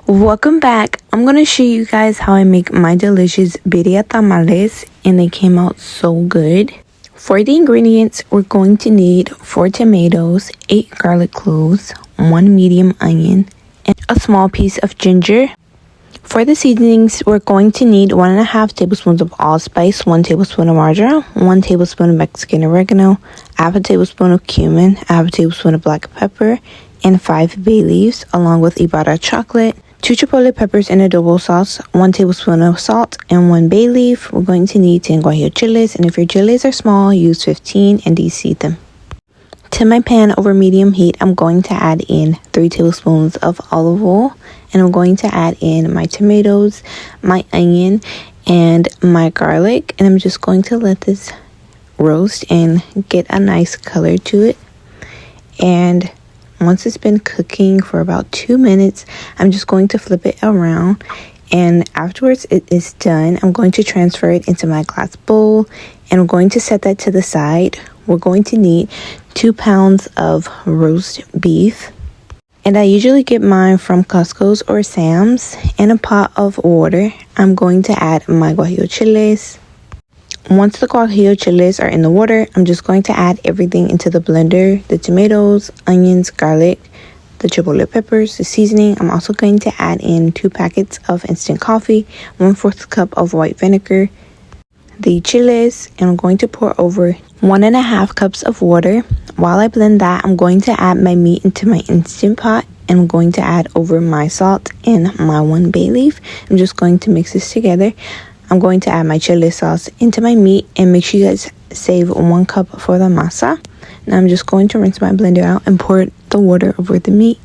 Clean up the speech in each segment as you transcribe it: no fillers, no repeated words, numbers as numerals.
Welcome back. I'm going to show you guys how I make my delicious birria tamales, and they came out so good. For the ingredients, we're going to need 4 tomatoes, 8 garlic cloves, 1 medium onion, and a small piece of ginger. For the seasonings, we're going to need 1.5 tablespoons of allspice, 1 tablespoon of marjoram, 1 tablespoon of Mexican oregano, half a tablespoon of cumin, half a tablespoon of black pepper, and 5 bay leaves, along with Ibarra chocolate, 2 chipotle peppers in adobo sauce, 1 tablespoon of salt, and 1 bay leaf. We're going to need 10 guajillo chiles, and if your chiles are small, use 15 and deseed them. To my pan over medium heat, I'm going to add in 3 tablespoons of olive oil, and I'm going to add in my tomatoes, my onion, and my garlic, and I'm just going to let this roast and get a nice color to it. And once it's been cooking for about 2 minutes, I'm just going to flip it around, and afterwards it is done. I'm going to transfer it into my glass bowl, and I'm going to set that to the side. We're going to need 2 pounds of roast beef, and I usually get mine from Costco's or Sam's. In a pot of water, I'm going to add my guajillo chiles. Once the guajillo chiles are in the water, I'm just going to add everything into the blender: the tomatoes, onions, garlic, the chipotle peppers, the seasoning. I'm also going to add in 2 packets of instant coffee, 1/4 cup of white vinegar, the chiles, and I'm going to pour over 1.5 cups of water. While I blend that, I'm going to add my meat into my Instant Pot, and I'm going to add over my salt and my 1 bay leaf. I'm just going to mix this together. I'm going to add my chili sauce into my meat, and make sure you guys save 1 cup for the masa. Now I'm just going to rinse my blender out and pour the water over the meat.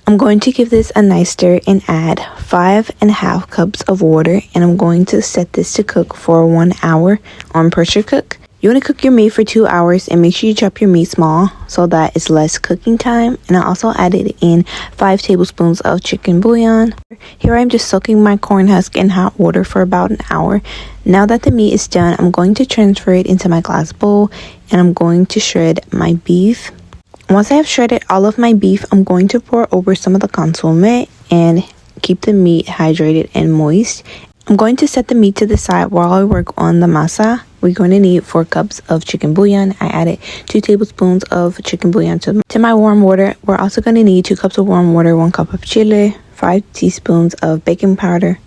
I'm going to give this a nice stir and add 5.5 cups of water, and I'm going to set this to cook for 1 hour on pressure cook. You want to cook your meat for 2 hours, and make sure you chop your meat small so that it's less cooking time. And I also added in 5 tablespoons of chicken bouillon. Here I'm just soaking my corn husk in hot water for about an hour. Now that the meat is done, I'm going to transfer it into my glass bowl, and I'm going to shred my beef. Once I have shredded all of my beef, I'm going to pour over some of the consomme and keep the meat hydrated and moist. I'm going to set the meat to the side while I work on the masa. We're going to need 4 cups of chicken bouillon. I added 2 tablespoons of chicken bouillon to my warm water. We're also going to need 2 cups of warm water, 1 cup of chile, 5 teaspoons of baking powder,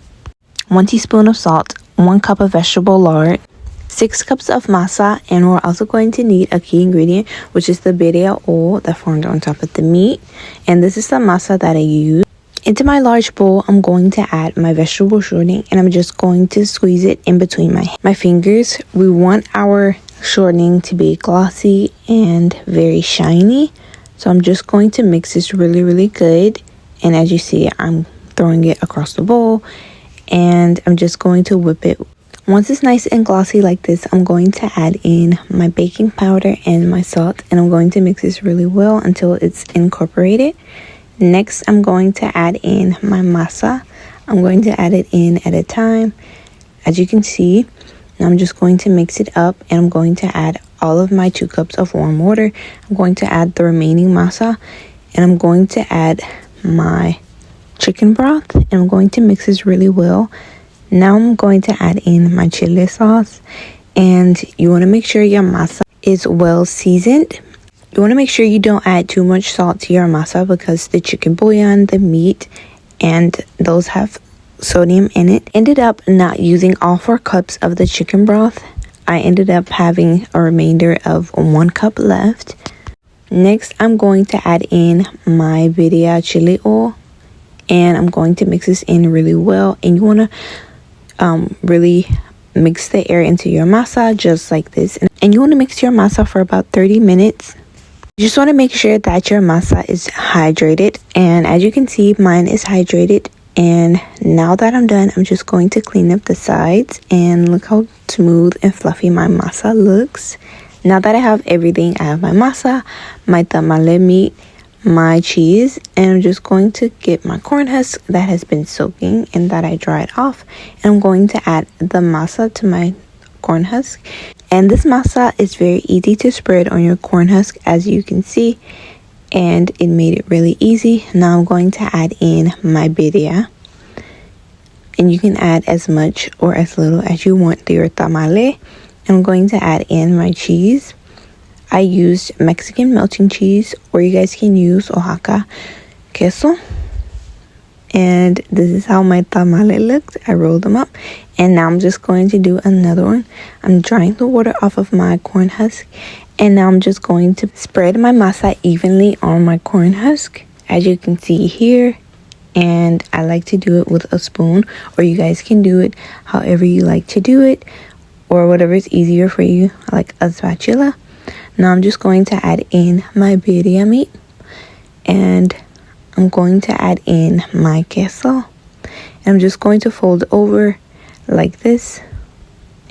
1 teaspoon of salt, 1 cup of vegetable lard, 6 cups of masa, and we're also going to need a key ingredient, which is the birria oil that formed on top of the meat. And this is the masa that I use. Into my large bowl, I'm going to add my vegetable shortening, and I'm just going to squeeze it in between my fingers. We want our shortening to be glossy and very shiny. So I'm just going to mix this really good. And as you see, I'm throwing it across the bowl, and I'm just going to whip it. Once it's nice and glossy like this, I'm going to add in my baking powder and my salt, and I'm going to mix this really well until it's incorporated. Next, I'm going to add in my masa. I'm going to add it in at a time. As you can see, I'm just going to mix it up, and I'm going to add all of my 2 cups of warm water. I'm going to add the remaining masa, and I'm going to add my chicken broth, and I'm going to mix this really well. Now I'm going to add in my chili sauce, and you want to make sure your masa is well seasoned. You want to make sure you don't add too much salt to your masa, because the chicken bouillon, the meat, and those have sodium in it. Ended up not using all 4 cups of the chicken broth. I ended up having a remainder of 1 cup left. Next, I'm going to add in my birria chili oil, and I'm going to mix this in really well. And you want to really mix the air into your masa just like this. And you want to mix your masa for about 30 minutes. You just want to make sure that your masa is hydrated, and as you can see, mine is hydrated. And now that I'm done, I'm just going to clean up the sides, and look how smooth and fluffy my masa looks. Now that I have everything, I have my masa, my tamale meat, my cheese, and I'm just going to get my corn husk that has been soaking and that I dried off, and I'm going to add the masa to my corn husk. And this masa is very easy to spread on your corn husk, as you can see. and it made it really easy. Now I'm going to add in my birria, and you can add as much or as little as you want to your tamale. I'm going to add in my cheese. I used Mexican melting cheese, or you guys can use Oaxaca queso. And this is how my tamale looked. I rolled them up, and now I'm just going to do another one. I'm drying the water off of my corn husk, and now I'm just going to spread my masa evenly on my corn husk, as you can see here. And I like to do it with a spoon, or you guys can do it however you like to do it, or whatever is easier for you, like a spatula. Now I'm just going to add in my birria meat, and I'm going to add in my queso. And I'm just going to fold over like this,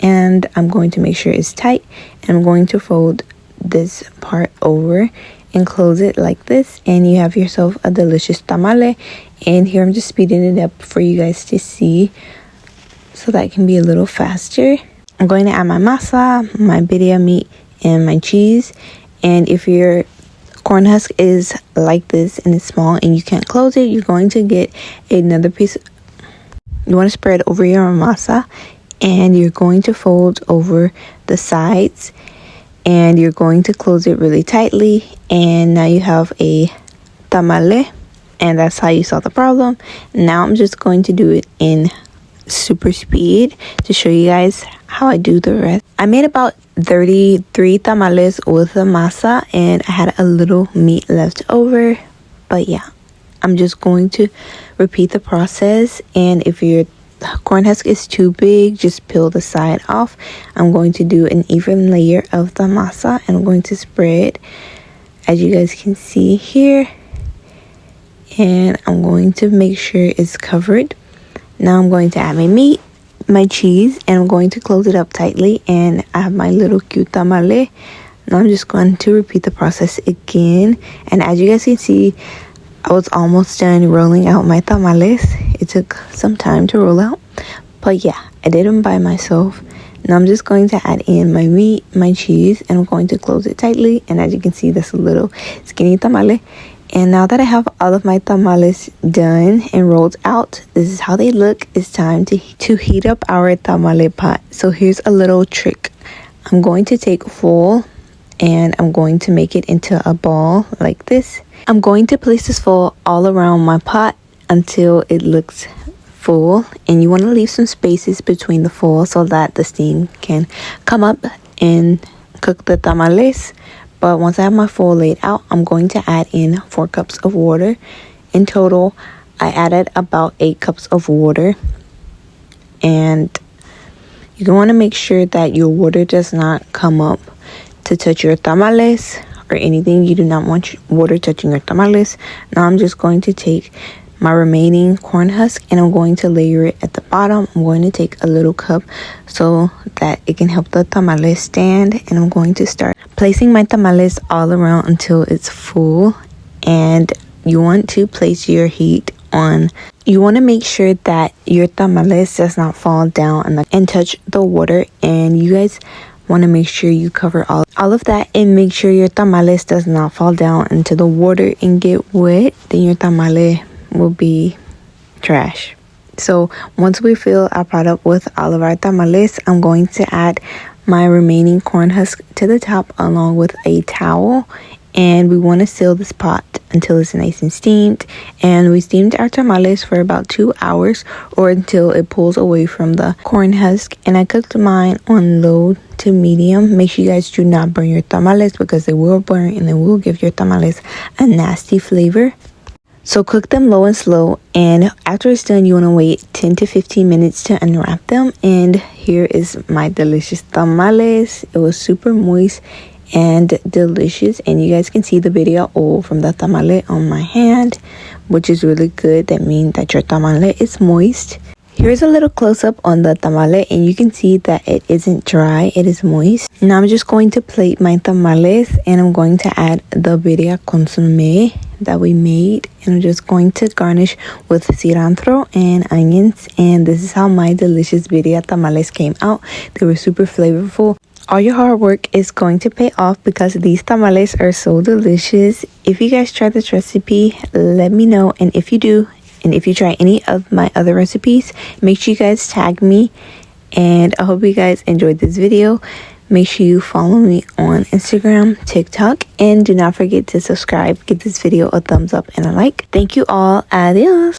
and I'm going to make sure it's tight, and I'm going to fold this part over and close it like this, and you have yourself a delicious tamale. And here I'm just speeding it up for you guys to see, so that it can be a little faster. I'm going to add my masa, my birria meat, and my cheese. And if your corn husk is like this and it's small and you can't close it, you're going to get another piece. You want to spread over your masa, and you're going to fold over the sides, and you're going to close it really tightly, and now you have a tamale. And that's how you solve the problem. Now I'm just going to do it in super speed to show you guys how I do the rest. I made about 33 tamales with the masa, and I had a little meat left over. But yeah, I'm just going to repeat the process. And if your corn husk is too big, just peel the side off. I'm going to do an even layer of the masa, and I'm going to spread, as you guys can see here. And I'm going to make sure it's covered. Now I'm going to add my meat, my cheese, and I'm going to close it up tightly. And I have my little cute tamale. Now I'm just going to repeat the process again. And as you guys can see, I was almost done rolling out my tamales. It took some time to roll out, but yeah, I did them by myself. Now I'm just going to add in my meat, my cheese, and I'm going to close it tightly. And as you can see, that's a little skinny tamale. And now that I have all of my tamales done and rolled out, this is how they look. It's time to heat up our tamale pot. So here's a little trick. I'm going to take full, and I'm going to make it into a ball like this. I'm going to place this full all around my pot until it looks full. And you want to leave some spaces between the full so that the steam can come up and cook the tamales. But once I have my full laid out, I'm going to add in 4 cups of water. In total, I added about 8 cups of water. And you want to make sure that your water does not come up to touch your tamales or anything. You do not want water touching your tamales. Now I'm just going to take my remaining corn husk, and I'm going to layer it at the bottom. I'm going to take a little cup so that it can help the tamales stand, and I'm going to start placing my tamales all around until it's full. And you want to place your heat on. You want to make sure that your tamales does not fall down and touch the water, and you guys want to make sure you cover all of that, and make sure your tamales does not fall down into the water and get wet. Then your tamale will be trash. So once we fill our pot up with all of our tamales, I'm going to add my remaining corn husk to the top along with a towel, and we want to seal this pot until it's nice and steamed. And we steamed our tamales for about 2 hours, or until it pulls away from the corn husk. And I cooked mine on low to medium. Make sure you guys do not burn your tamales, because they will burn and they will give your tamales a nasty flavor. So cook them low and slow, and after it's done, you want to wait 10 to 15 minutes to unwrap them. And here is my delicious tamales. It was super moist and delicious, and you guys can see the video oil from the tamale on my hand, which is really good. That means that your tamale is moist. Here's a little close-up on the tamale, and you can see that it isn't dry, it is moist. Now I'm just going to plate my tamales, and I'm going to add the birria consomme that we made, and I'm just going to garnish with cilantro and onions. And this is how my delicious birria tamales came out. They were super flavorful. all your hard work is going to pay off because these tamales are so delicious. If you guys try this recipe, let me know. And if you do, and if you try any of my other recipes, make sure you guys tag me. And I hope you guys enjoyed this video. Make sure you follow me on Instagram, TikTok, and do not forget to subscribe. Give this video a thumbs up and a like. Thank you all. Adios.